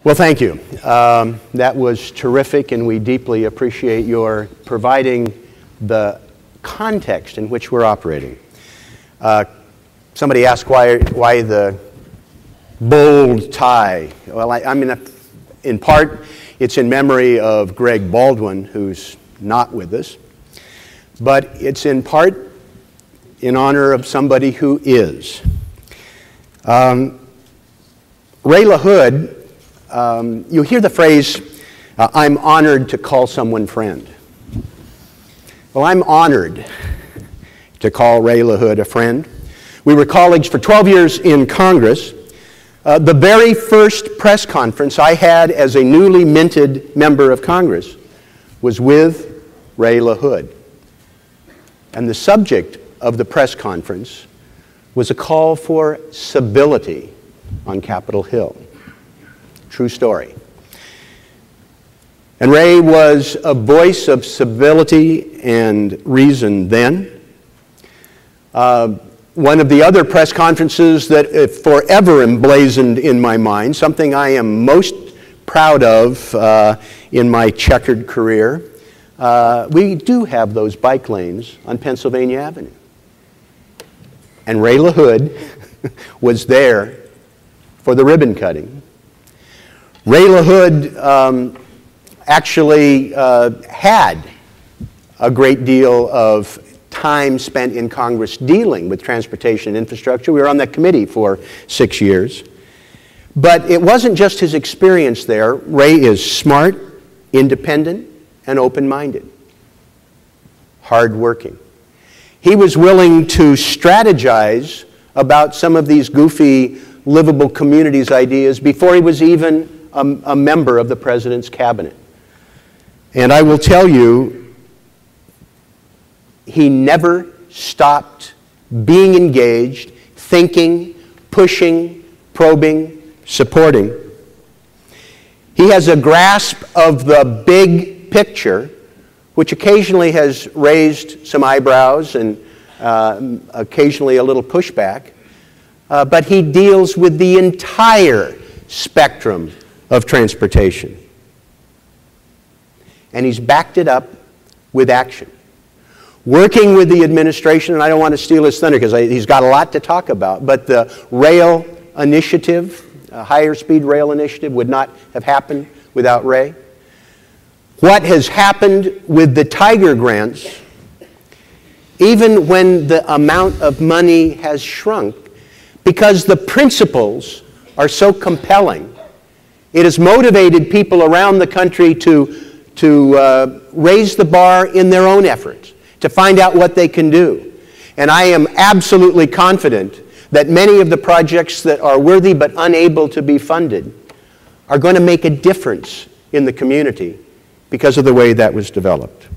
Well, thank you. That was terrific, and we deeply appreciate your providing the context in which we're operating. Somebody asked why the bold tie. Well, I mean, in part, it's in memory of Greg Baldwin, who's not with us, but it's in part in honor of somebody who is. Ray LaHood, you hear the phrase, I'm honored to call someone friend. Well, I'm honored to call Ray LaHood a friend. We were colleagues for 12 years in Congress. The very first press conference I had as a newly minted member of Congress was with Ray LaHood. And the subject of the press conference was a call for civility on Capitol Hill. True story. And Ray was a voice of civility and reason then. One of the other press conferences that forever emblazoned in my mind, something I am most proud of in my checkered career, we do have those bike lanes on Pennsylvania Avenue. And Ray LaHood was there for the ribbon cutting. Ray LaHood actually had a great deal of time spent in Congress dealing with transportation and infrastructure. We were on that committee for 6 years. But it wasn't just his experience there. Ray is smart, independent, and open-minded, hard-working. He was willing to strategize about some of these goofy livable communities ideas before he was even a member of the President's cabinet. And I will tell you, he never stopped being engaged, thinking, pushing, probing, supporting. He has a grasp of the big picture, which occasionally has raised some eyebrows and occasionally a little pushback, but he deals with the entire spectrum of transportation. And he's backed it up with action. Working with the administration, and I don't want to steal his thunder because he's got a lot to talk about, but the rail initiative, higher speed rail initiative, would not have happened without Ray. What has happened with the Tiger grants, even when the amount of money has shrunk, because the principles are so compelling, it has motivated people around the country to raise the bar in their own efforts, to find out what they can do. And I am absolutely confident that many of the projects that are worthy but unable to be funded are going to make a difference in the community because of the way that was developed.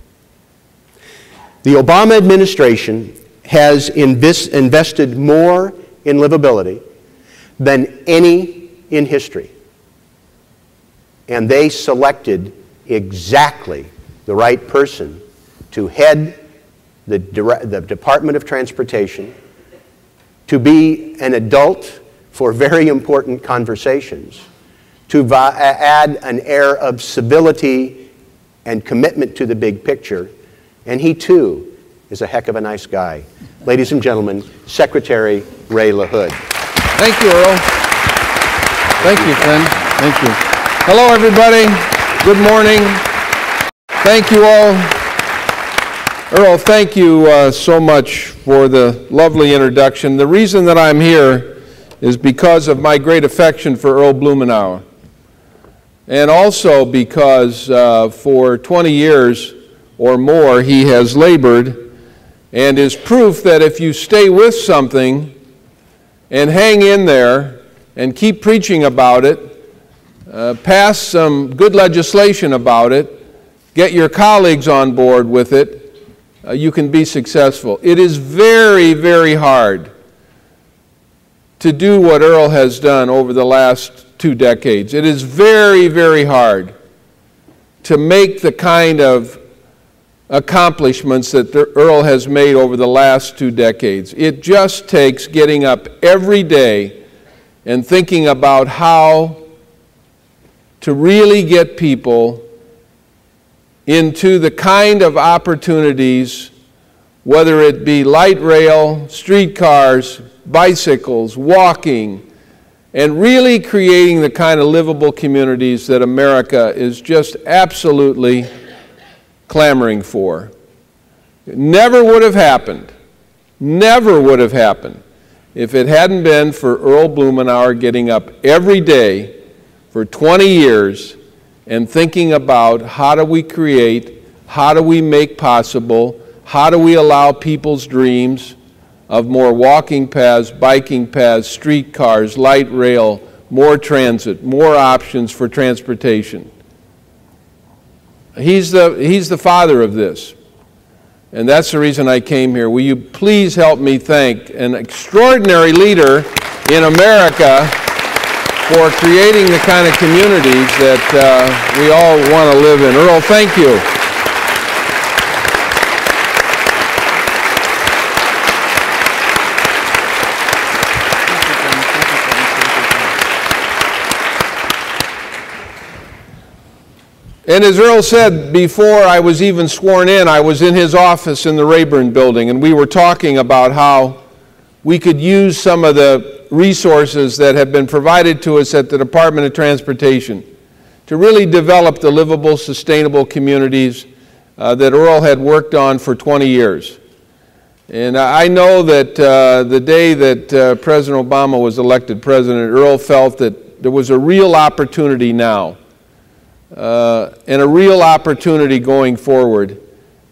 The Obama administration has invested more in livability than any in history. And they selected exactly the right person to head the Department of Transportation, to be an adult for very important conversations, to add an air of civility and commitment to the big picture, and he too is a heck of a nice guy. Ladies and gentlemen, Secretary Ray LaHood. Thank you, Earl. Thank you, friend. Thank you. Hello, everybody. Good morning. Thank you all. Earl, thank you so much for the lovely introduction. The reason that I'm here is because of my great affection for Earl Blumenauer, and also because for 20 years or more he has labored and is proof that if you stay with something and hang in there and keep preaching about it, pass some good legislation about it, get your colleagues on board with it, you can be successful. It is very, very hard to do what Earl has done over the last 2 decades. It is very, very hard to make the kind of accomplishments that Earl has made over the last 2 decades. It just takes getting up every day and thinking about how to really get people into the kind of opportunities, whether it be light rail, streetcars, bicycles, walking, and really creating the kind of livable communities that America is just absolutely clamoring for. It never would have happened if it hadn't been for Earl Blumenauer getting up every day for 20 years and thinking about how do we create, how do we make possible, how do we allow people's dreams of more walking paths, biking paths, streetcars, light rail, more transit, more options for transportation. He's the father of this. And that's the reason I came here. Will you please help me thank an extraordinary leader in America for creating the kind of communities that we all want to live in. Earl, thank you. And as Earl said, before I was even sworn in, I was in his office in the Rayburn building, and we were talking about how we could use some of the resources that have been provided to us at the Department of Transportation to really develop the livable, sustainable communities that Earl had worked on for 20 years. And I know that the day that President Obama was elected president, Earl felt that there was a real opportunity now and a real opportunity going forward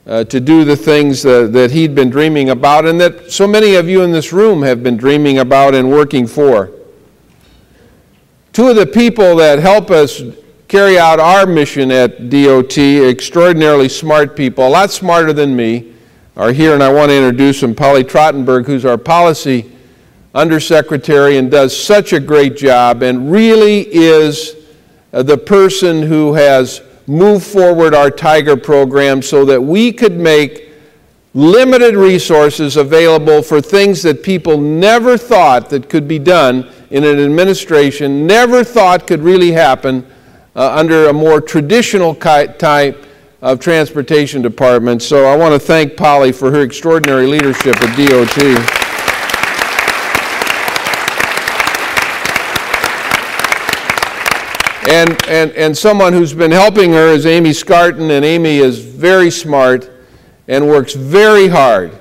to do the things that he'd been dreaming about and that so many of you in this room have been dreaming about and working for. Two of the people that help us carry out our mission at DOT, extraordinarily smart people, a lot smarter than me, are here, and I want to introduce them. Polly Trottenberg, who's our policy undersecretary and does such a great job and really is the person who has moved forward our Tiger program so that we could make limited resources available for things that people never thought that could be done in an administration, never thought could really happen under a more traditional type of transportation department. So I want to thank Polly for her extraordinary leadership at DOT. And someone who's been helping her is Amy Scarton, and Amy is very smart and works very hard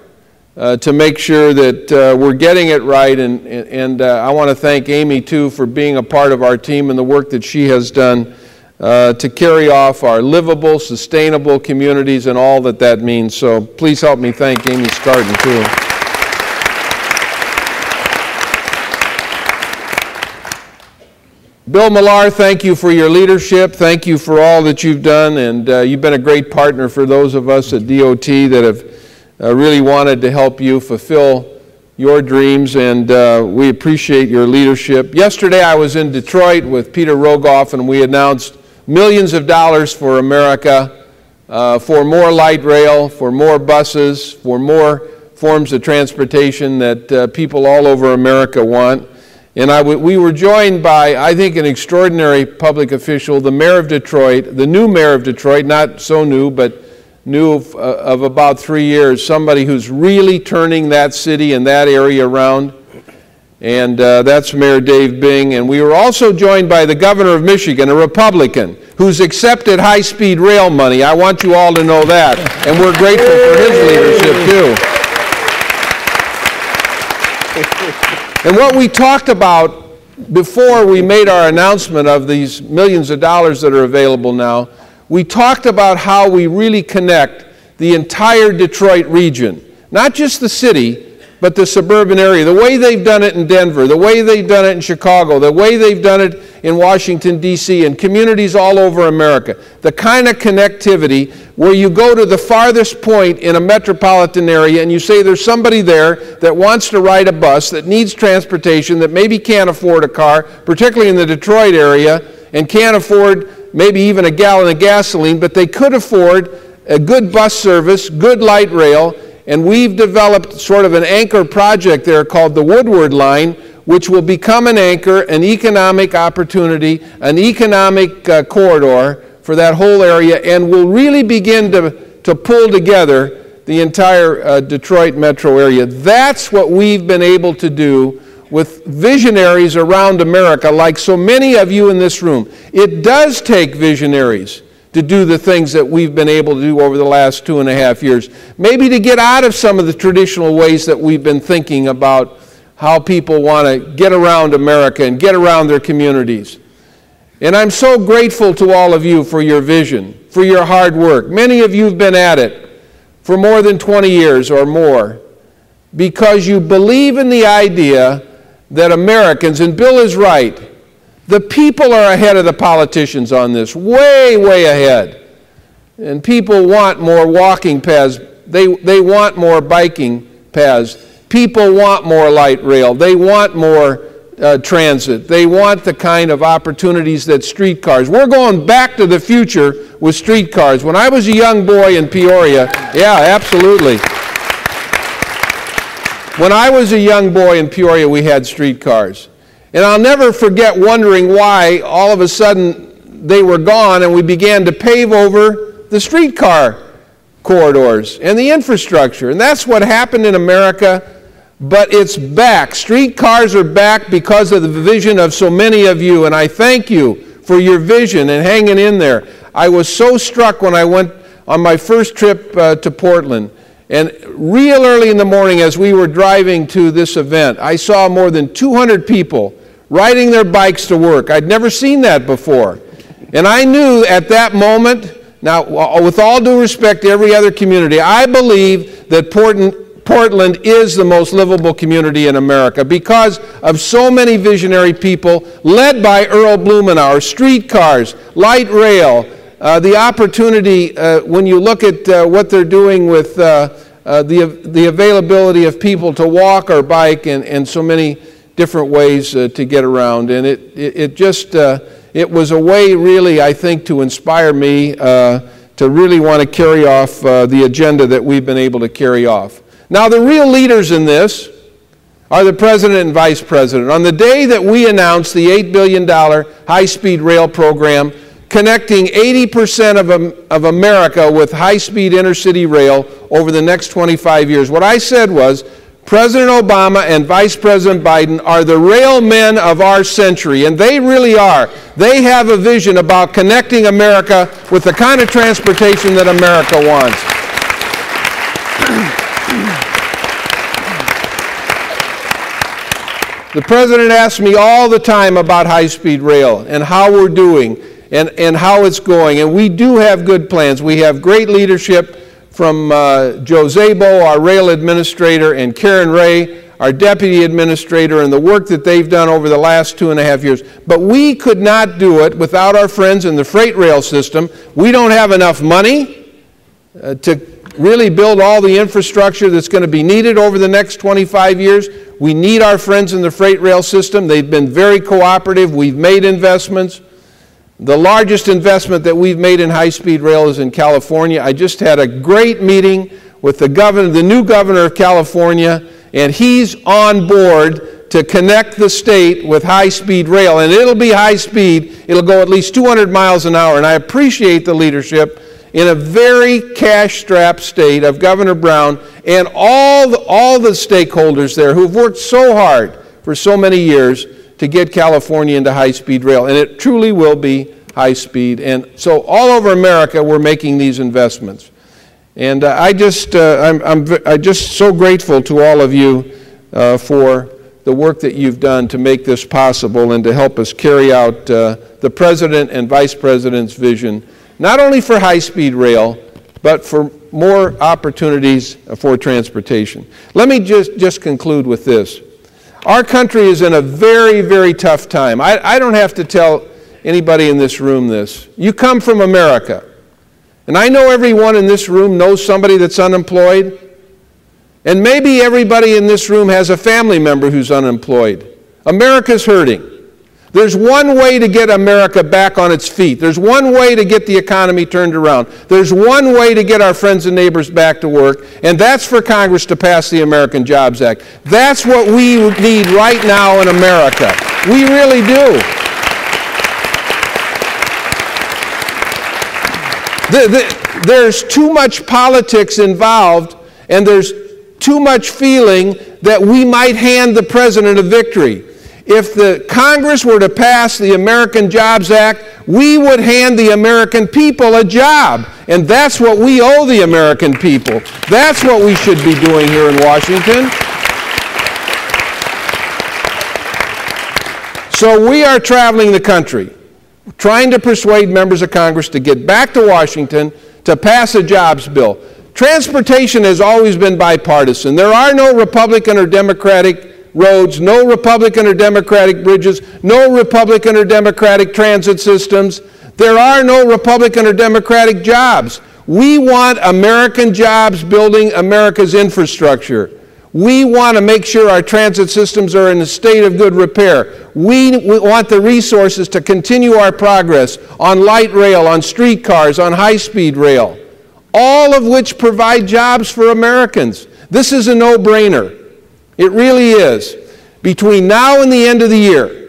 to make sure that we're getting it right. And I want to thank Amy, too, for being a part of our team and the work that she has done to carry off our livable, sustainable communities and all that that means. So please help me thank Amy Scarton, too. Bill Millar, thank you for your leadership. Thank you for all that you've done, and you've been a great partner for those of us at DOT that have really wanted to help you fulfill your dreams, and we appreciate your leadership. Yesterday I was in Detroit with Peter Rogoff, and we announced millions of dollars for America, for more light rail, for more buses, for more forms of transportation that people all over America want. And we were joined by, I think, an extraordinary public official, the mayor of Detroit, the new mayor of Detroit, not so new, but new of about 3 years, somebody who's really turning that city and that area around. And that's Mayor Dave Bing. And we were also joined by the governor of Michigan, a Republican, who's accepted high-speed rail money. I want you all to know that. And we're grateful for his leadership, too. And what we talked about before we made our announcement of these millions of dollars that are available now, we talked about how we really connect the entire Detroit region, not just the city, but the suburban area, the way they've done it in Denver, the way they've done it in Chicago, the way they've done it in Washington, D.C., and communities all over America. The kind of connectivity where you go to the farthest point in a metropolitan area and you say there's somebody there that wants to ride a bus, that needs transportation, that maybe can't afford a car, particularly in the Detroit area, and can't afford maybe even a gallon of gasoline, but they could afford a good bus service, good light rail. And we've developed sort of an anchor project there called the Woodward Line, which will become an anchor, an economic opportunity, an economic corridor for that whole area, and will really begin to pull together the entire Detroit metro area. That's what we've been able to do with visionaries around America, like so many of you in this room. It does take visionaries to do the things that we've been able to do over the last 2.5 years. Maybe to get out of some of the traditional ways that we've been thinking about how people want to get around America and get around their communities. And I'm so grateful to all of you for your vision, for your hard work. Many of you have been at it for more than 20 years or more, because you believe in the idea that Americans, and Bill is right, the people are ahead of the politicians on this, way, way ahead. And people want more walking paths. They want more biking paths. People want more light rail. They want more transit. They want the kind of opportunities that streetcars. We're going back to the future with streetcars. When I was a young boy in Peoria, yeah, absolutely. When I was a young boy in Peoria, we had streetcars. And I'll never forget wondering why all of a sudden they were gone and we began to pave over the streetcar corridors and the infrastructure. And that's what happened in America. But it's back. Streetcars are back because of the vision of so many of you, and I thank you for your vision and hanging in there. I was so struck when I went on my first trip to Portland, and real early in the morning as we were driving to this event, I saw more than 200 people riding their bikes to work. I'd never seen that before. And I knew at that moment, now with all due respect to every other community, I believe that Portland is the most livable community in America because of so many visionary people led by Earl Blumenauer, streetcars, light rail, the opportunity when you look at what they're doing with the availability of people to walk or bike and so many different ways to get around. And it was a way really, I think, to inspire me to really want to carry off the agenda that we've been able to carry off. Now, the real leaders in this are the President and Vice President. On the day that we announced the $8 billion high-speed rail program, connecting 80% of America with high-speed intercity rail over the next 25 years, what I said was, President Obama and Vice President Biden are the rail men of our century, and they really are. They have a vision about connecting America with the kind of transportation that America wants. The President asks me all the time about high-speed rail and how we're doing and how it's going. And we do have good plans. We have great leadership from Joe Szabo, our rail administrator, and Karen Ray, our deputy administrator, and the work that they've done over the last 2.5 years. But we could not do it without our friends in the freight rail system. We don't have enough money to really build all the infrastructure that's going to be needed over the next 25 years. We need our friends in the freight rail system. They've been very cooperative. We've made investments. The largest investment that we've made in high-speed rail is in California. I just had a great meeting with the governor, the new governor of California, and he's on board to connect the state with high-speed rail. And it'll be high-speed. It'll go at least 200 miles an hour. And I appreciate the leadership in a very cash-strapped state of Governor Brown and all the stakeholders there who've worked so hard for so many years to get California into high-speed rail. And it truly will be high-speed. And so all over America, we're making these investments. And I'm just so grateful to all of you for the work that you've done to make this possible and to help us carry out the President and Vice President's vision, not only for high-speed rail, but for more opportunities for transportation. Let me just conclude with this. Our country is in a very, very tough time. I don't have to tell anybody in this room this. You come from America. And I know everyone in this room knows somebody that's unemployed. And maybe everybody in this room has a family member who's unemployed. America's hurting. There's one way to get America back on its feet. There's one way to get the economy turned around. There's one way to get our friends and neighbors back to work, and that's for Congress to pass the American Jobs Act. That's what we need right now in America. We really do. There's too much politics involved, and there's too much feeling that we might hand the president a victory. If the Congress were to pass the American Jobs Act, we would hand the American people a job. And that's what we owe the American people. That's what we should be doing here in Washington. So we are traveling the country, trying to persuade members of Congress to get back to Washington to pass a jobs bill. Transportation has always been bipartisan. There are no Republican or Democratic roads, no Republican or Democratic bridges, no Republican or Democratic transit systems. There are no Republican or Democratic jobs. We want American jobs building America's infrastructure. We want to make sure our transit systems are in a state of good repair. We want the resources to continue our progress on light rail, on streetcars, on high-speed rail, all of which provide jobs for Americans. This is a no-brainer. It really is. Between now and the end of the year,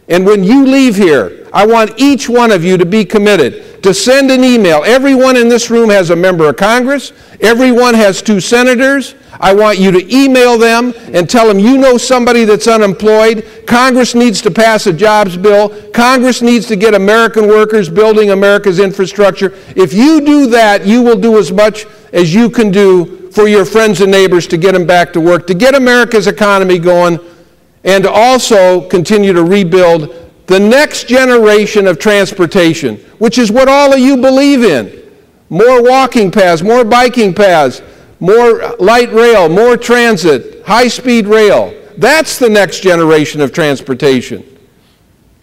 and when you leave here, I want each one of you to be committed to send an email. Everyone in this room has a member of Congress. Everyone has 2 senators. I want you to email them and tell them you know somebody that's unemployed. Congress needs to pass a jobs bill. Congress needs to get American workers building America's infrastructure. If you do that, you will do as much as you can do for your friends and neighbors to get them back to work, to get America's economy going, and to also continue to rebuild the next generation of transportation, which is what all of you believe in. More walking paths, more biking paths, more light rail, more transit, high-speed rail. That's the next generation of transportation.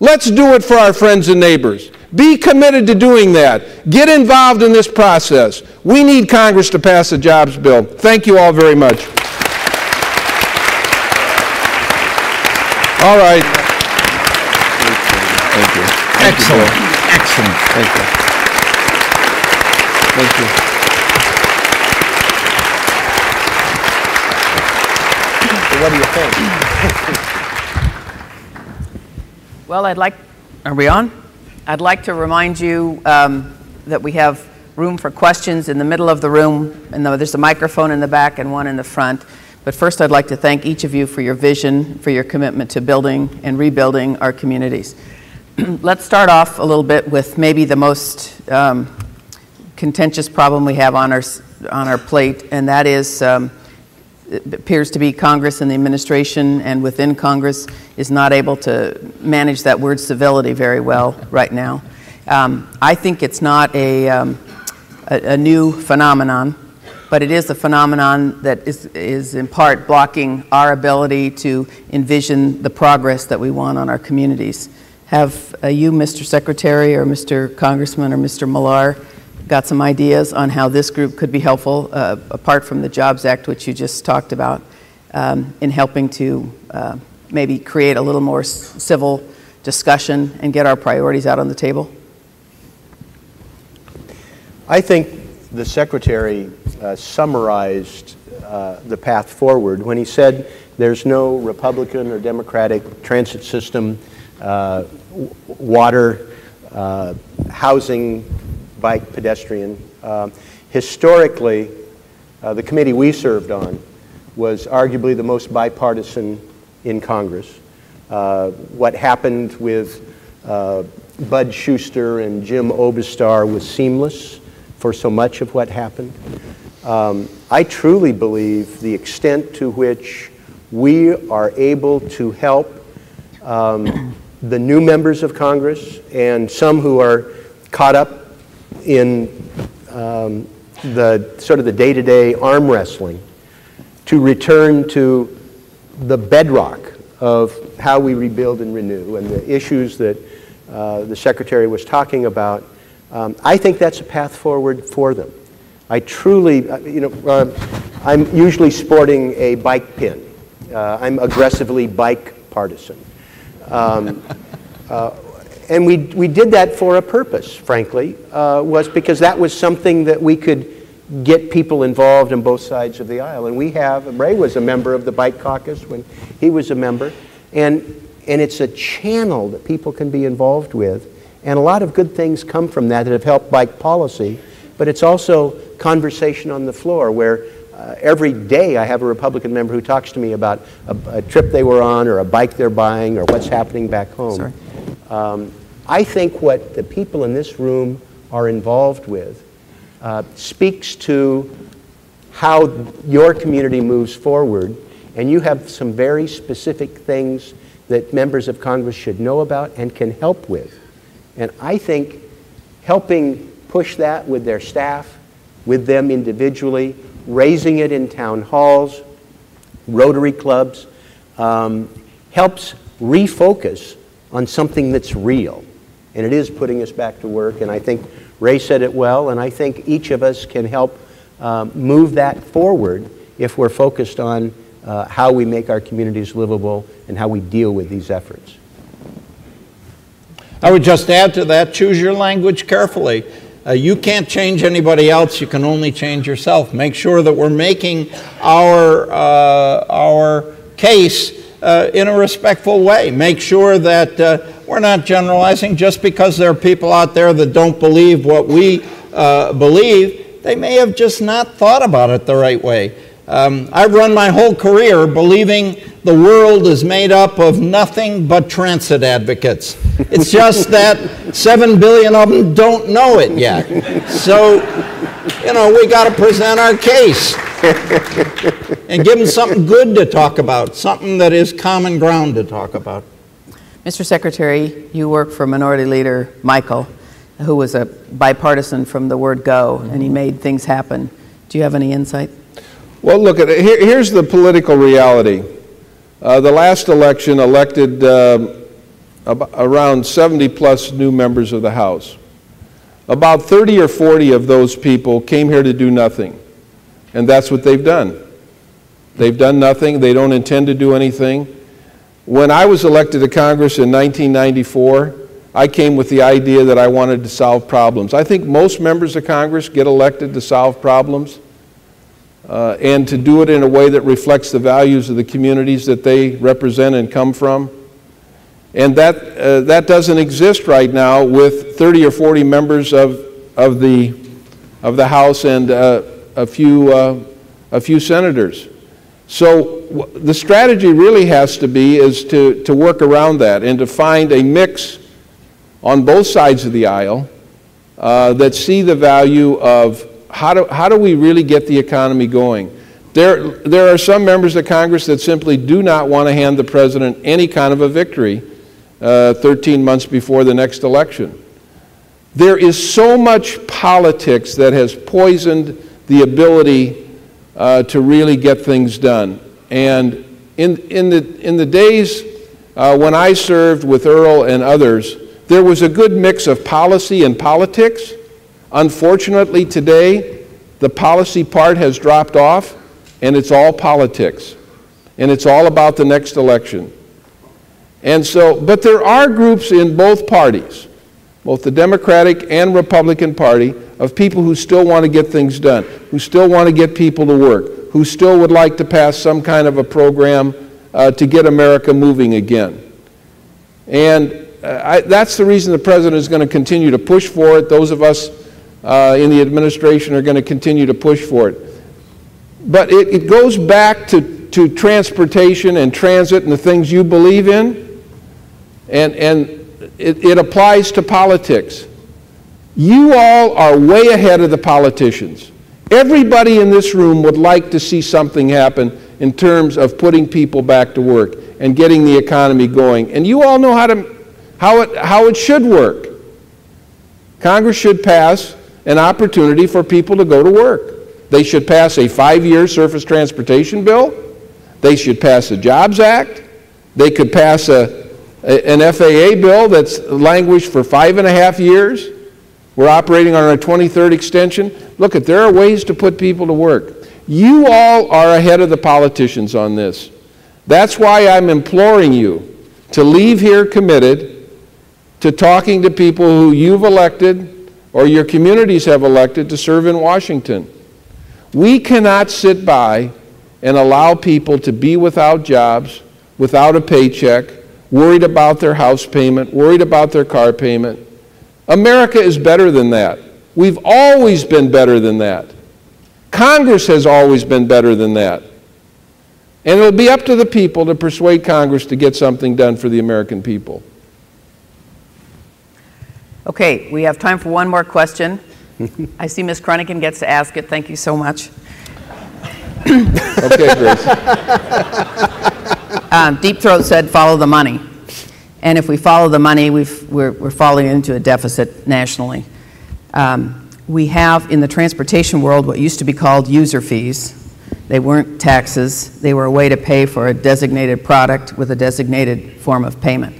Let's do it for our friends and neighbors. Be committed to doing that. Get involved in this process. We need Congress to pass a jobs bill. Thank you all very much. All right. Thank you. Excellent. Excellent. Thank you. Thank you. So what do you think? Well, are we on? I'd like to remind you that we have room for questions in the middle of the room, and there's a microphone in the back and one in the front. But first, I'd like to thank each of you for your vision, for your commitment to building and rebuilding our communities. Let's start off a little bit with maybe the most contentious problem we have on our plate, and that is it appears to be Congress and the administration, and within Congress is not able to manage that word civility very well right now. I think it's not a new phenomenon, but it is a phenomenon that is in part blocking our ability to envision the progress that we want on our communities. Have you, Mr. Secretary, or Mr. Congressman, or Mr. Millar, got some ideas on how this group could be helpful, apart from the Jobs Act, which you just talked about, in helping to maybe create a little more civil discussion and get our priorities out on the table? I think the Secretary summarized the path forward when he said there's no Republican or Democratic transit system, water, housing, bike, pedestrian. Historically, the committee we served on was arguably the most bipartisan in Congress. What happened with Bud Schuster and Jim Obastar was seamless for so much of what happened. I truly believe the extent to which we are able to help the new members of Congress and some who are caught up in the sort of the day-to-day arm wrestling to return to the bedrock of how we rebuild and renew and the issues that the Secretary was talking about. I think that's a path forward for them. I truly, I'm usually sporting a bike pin I'm aggressively bike partisan. And we did that for a purpose, frankly, was because that was something that we could get people involved on both sides of the aisle. And we have, Ray was a member of the Bike Caucus when he was a member, and it's a channel that people can be involved with, and a lot of good things come from that have helped bike policy, but it's also conversation on the floor where every day I have a Republican member who talks to me about a trip they were on or a bike they're buying or what's happening back home. I think what the people in this room are involved with speaks to how your community moves forward, and you have some very specific things that members of Congress should know about and can help with. And I think helping push that with their staff, with them individually, raising it in town halls, Rotary clubs, helps refocus on something that's real. And it is putting us back to work, and I think Ray said it well, and I think each of us can help move that forward if we're focused on how we make our communities livable and how we deal with these efforts. I would just add to that, choose your language carefully. You can't change anybody else, you can only change yourself. Make sure that we're making our case in a respectful way. Make sure that we're not generalizing just because there are people out there that don't believe what we believe. They may have just not thought about it the right way. I've run my whole career believing the world is made up of nothing but transit advocates. It's just that 7 billion of them don't know it yet. So, you know, we got to present our case and give them something good to talk about, something that is common ground to talk about. Mr. Secretary, you work for Minority Leader Michael, who was a bipartisan from the word go, and he made things happen. Do you have any insight? Well, look, here's the political reality. The last election elected around 70-plus new members of the House. About 30 or 40 of those people came here to do nothing, and that's what they've done. They've done nothing. They don't intend to do anything. When I was elected to Congress in 1994, I came with the idea that I wanted to solve problems. I think most members of Congress get elected to solve problems. And to do it in a way that reflects the values of the communities that they represent and come from. And that doesn't exist right now with 30 or 40 members of the House and a few senators. So the strategy really has to be is to work around that and to find a mix on both sides of the aisle that see the value of how do we really get the economy going? There are some members of Congress that simply do not want to hand the president any kind of a victory 13 months before the next election. There is so much politics that has poisoned the ability to really get things done. And in the days when I served with Earl and others, there was a good mix of policy and politics. Unfortunately, today, the policy part has dropped off, and it's all politics. And it's all about the next election. And so, but there are groups in both parties, both the Democratic and Republican Party, of people who still want to get things done, who still want to get people to work, who still would like to pass some kind of a program to get America moving again. And that's the reason the President is going to continue to push for it. Those of us in the administration are going to continue to push for it. But it goes back to transportation and transit and the things you believe in, and it applies to politics. You all are way ahead of the politicians. Everybody in this room would like to see something happen in terms of putting people back to work and getting the economy going. And you all know how it should work. Congress should pass an opportunity for people to go to work. They should pass a 5-year surface transportation bill. They should pass a Jobs Act. They could pass an FAA bill that's languished for 5.5 years. We're operating on our 23rd extension. Look, there are ways to put people to work. You all are ahead of the politicians on this. That's why I'm imploring you to leave here committed to talking to people who you've elected or your communities have elected to serve in Washington. We cannot sit by and allow people to be without jobs, without a paycheck, worried about their house payment, worried about their car payment. America is better than that. We've always been better than that. Congress has always been better than that. And it'll be up to the people to persuade Congress to get something done for the American people. Okay, we have time for one more question. I see Ms. Crunican gets to ask it. Thank you so much. Okay, Grace. Deep Throat said, follow the money. And if we follow the money, we're falling into a deficit nationally. We have in the transportation world what used to be called user fees. They weren't taxes. They were a way to pay for a designated product with a designated form of payment.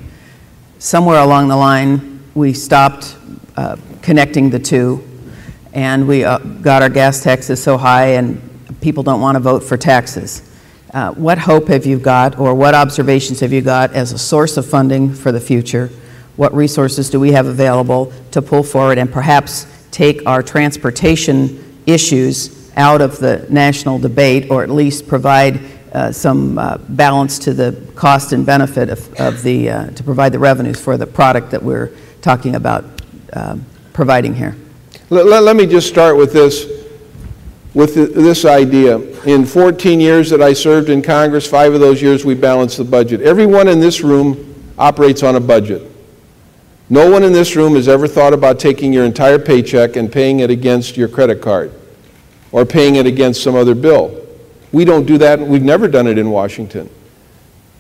Somewhere along the line, we stopped connecting the two, and we got our gas taxes so high, and people don't want to vote for taxes. What hope have you got, or what observations have you got as a source of funding for the future? What resources do we have available to pull forward and perhaps take our transportation issues out of the national debate, or at least provide some balance to the cost and benefit to provide the revenues for the product that we're talking about providing here? Let me just start with this idea. In 14 years that I served in Congress, 5 of those years we balanced the budget. Everyone in this room operates on a budget. No one in this room has ever thought about taking your entire paycheck and paying it against your credit card or paying it against some other bill. We don't do that. We've never done it in Washington.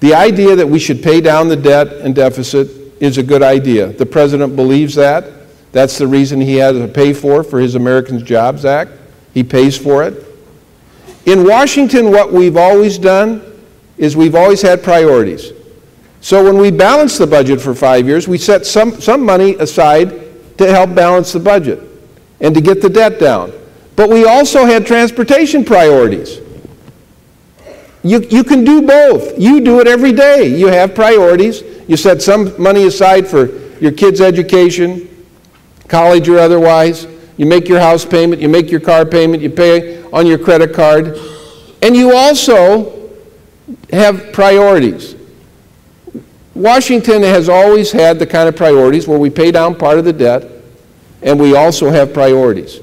The idea that we should pay down the debt and deficit is a good idea. The president believes that. That's the reason he has to pay for his Americans Jobs Act. He pays for it. In Washington, what we've always done is we've always had priorities. So when we balanced the budget for 5 years, we set some money aside to help balance the budget and to get the debt down. But we also had transportation priorities. You can do both. You do it every day. You have priorities. You set some money aside for your kids' education, college or otherwise. You make your house payment, you make your car payment, you pay on your credit card. And you also have priorities. Washington has always had the kind of priorities where we pay down part of the debt and we also have priorities.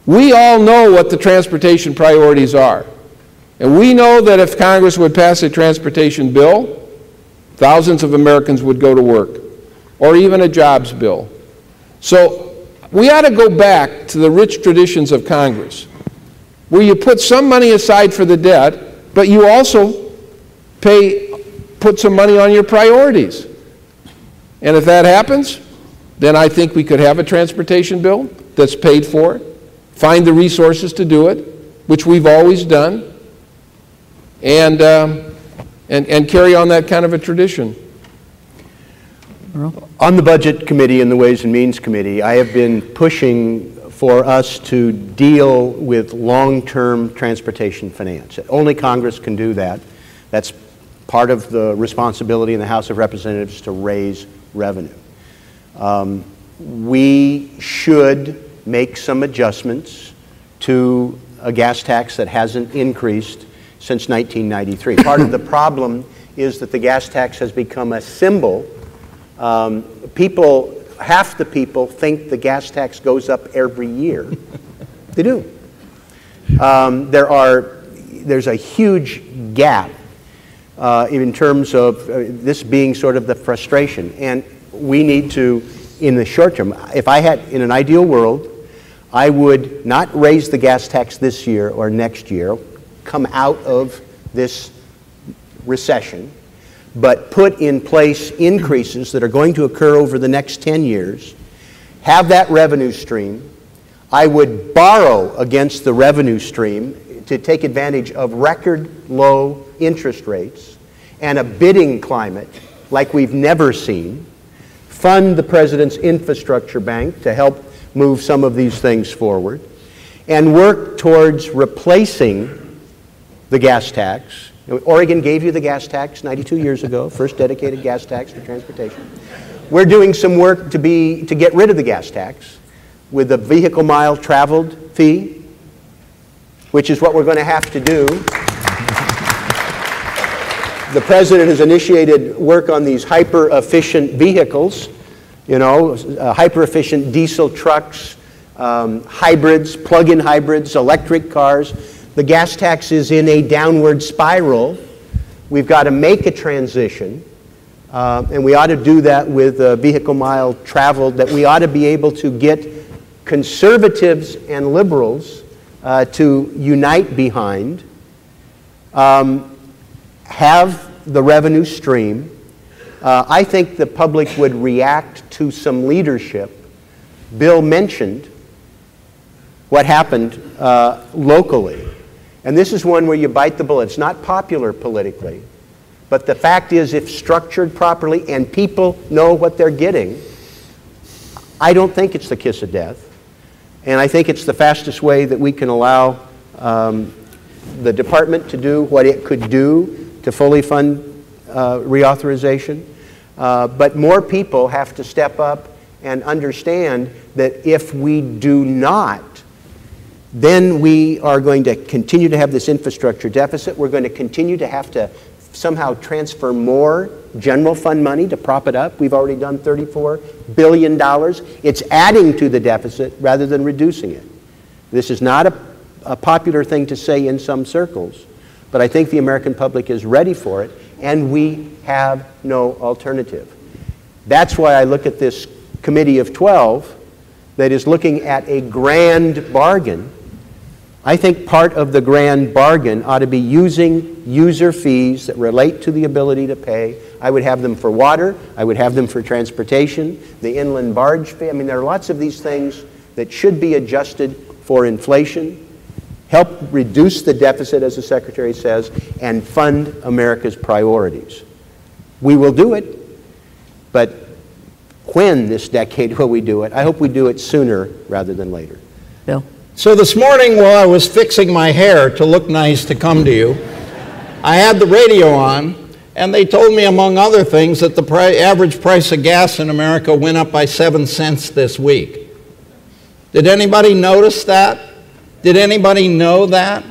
We all know what the transportation priorities are. And we know that if Congress would pass a transportation bill, thousands of Americans would go to work, or even a jobs bill. So we ought to go back to the rich traditions of Congress, where you put some money aside for the debt, but you also put some money on your priorities. And if that happens, then I think we could have a transportation bill that's paid for, find the resources to do it, which we've always done, and carry on that kind of a tradition. On the Budget Committee and the Ways and Means Committee, I have been pushing for us to deal with long-term transportation finance. Only Congress can do that. That's part of the responsibility in the House of Representatives to raise revenue. We should make some adjustments to a gas tax that hasn't increased since 1993. Part of the problem is that the gas tax has become a symbol. Half the people think the gas tax goes up every year. They do. There's a huge gap in terms of this being sort of the frustration. And we need to, in the short term, if I had, in an ideal world, I would not raise the gas tax this year or next year, come out of this recession, but put in place increases that are going to occur over the next 10 years, have that revenue stream. I would borrow against the revenue stream to take advantage of record low interest rates and a bidding climate like we've never seen, fund the President's infrastructure bank to help move some of these things forward, and work towards replacing the gas tax Oregon gave you the gas tax 92 years ago, first dedicated gas tax for transportation. We're doing some work to get rid of the gas tax with the vehicle mile traveled fee, which is what we're going to have to do. The president has initiated work on these hyper-efficient vehicles, hyper-efficient diesel trucks, hybrids, plug-in hybrids, electric cars. The gas tax is in a downward spiral. We've got to make a transition, and we ought to do that with vehicle mile traveled, that we ought to be able to get conservatives and liberals to unite behind, have the revenue stream. I think the public would react to some leadership. Bill mentioned what happened locally. And this is one where you bite the bullet. It's not popular politically, but the fact is, if structured properly and people know what they're getting, I don't think it's the kiss of death. And I think it's the fastest way that we can allow the department to do what it could do to fully fund reauthorization. But more people have to step up and understand that if we do not, then we are going to continue to have this infrastructure deficit. We're going to continue to have to somehow transfer more general fund money to prop it up. We've already done $34 billion. It's adding to the deficit rather than reducing it. This is not a popular thing to say in some circles, but I think the American public is ready for it, and we have no alternative. That's why I look at this committee of 12 that is looking at a grand bargain. I think part of the grand bargain ought to be using user fees that relate to the ability to pay. I would have them for water. I would have them for transportation, the inland barge fee. I mean, there are lots of these things that should be adjusted for inflation, help reduce the deficit, as the Secretary says, and fund America's priorities. We will do it, but when this decade will we do it? I hope we do it sooner rather than later. Bill? So this morning, while I was fixing my hair to look nice to come to you, I had the radio on, and they told me, among other things, that the average price of gas in America went up by 7 cents this week. Did anybody notice that? Did anybody know that?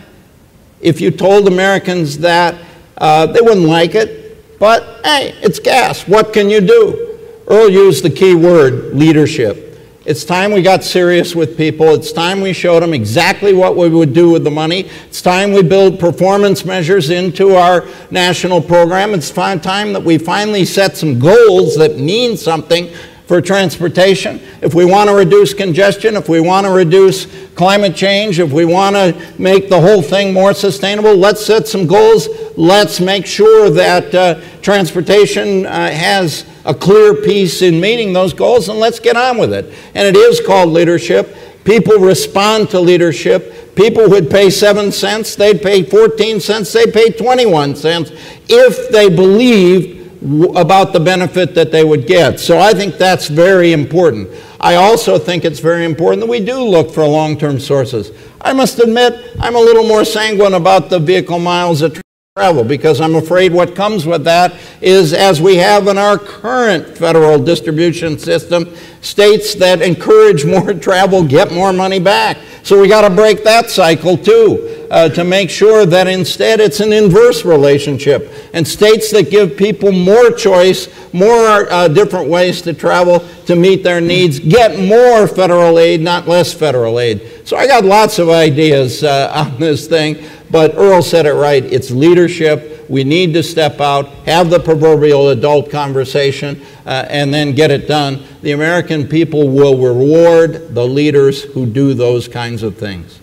If you told Americans that, they wouldn't like it. But, hey, it's gas. What can you do? Earl used the key word, leadership. It's time we got serious with people. It's time we showed them exactly what we would do with the money. It's time we build performance measures into our national program. It's time that we finally set some goals that mean something for transportation. If we want to reduce congestion, if we want to reduce climate change, if we want to make the whole thing more sustainable, let's set some goals. Let's make sure that transportation has a clear piece in meeting those goals, and let's get on with it. And it is called leadership. People respond to leadership. People would pay 7 cents, they'd pay 14 cents, they'd pay 21 cents if they believed about the benefit that they would get. So I think that's very important. I also think it's very important that we do look for long-term sources. I must admit, I'm a little more sanguine about the vehicle miles that travel, because I'm afraid what comes with that is, as we have in our current federal distribution system, states that encourage more travel get more money back. So we got to break that cycle too, to make sure that instead it's an inverse relationship, and states that give people more choice, more different ways to travel to meet their needs, get more federal aid, not less federal aid. So I got lots of ideas on this thing. But Earl said it right. It's leadership. We need to step out, have the proverbial adult conversation, and then get it done. The American people will reward the leaders who do those kinds of things.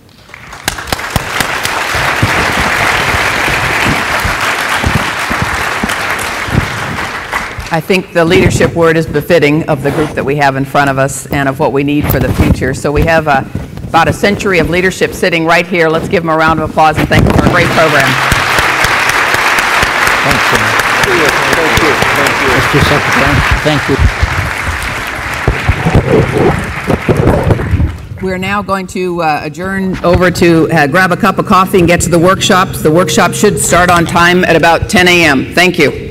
I think the leadership word is befitting of the group that we have in front of us and of what we need for the future. So we have about a century of leadership sitting right here. Let's give them a round of applause and thank them for a great program. Thank you. Mr. Secretary, thank you. We're now going to adjourn over to grab a cup of coffee and get to the workshops. The workshop should start on time at about 10 a.m. Thank you.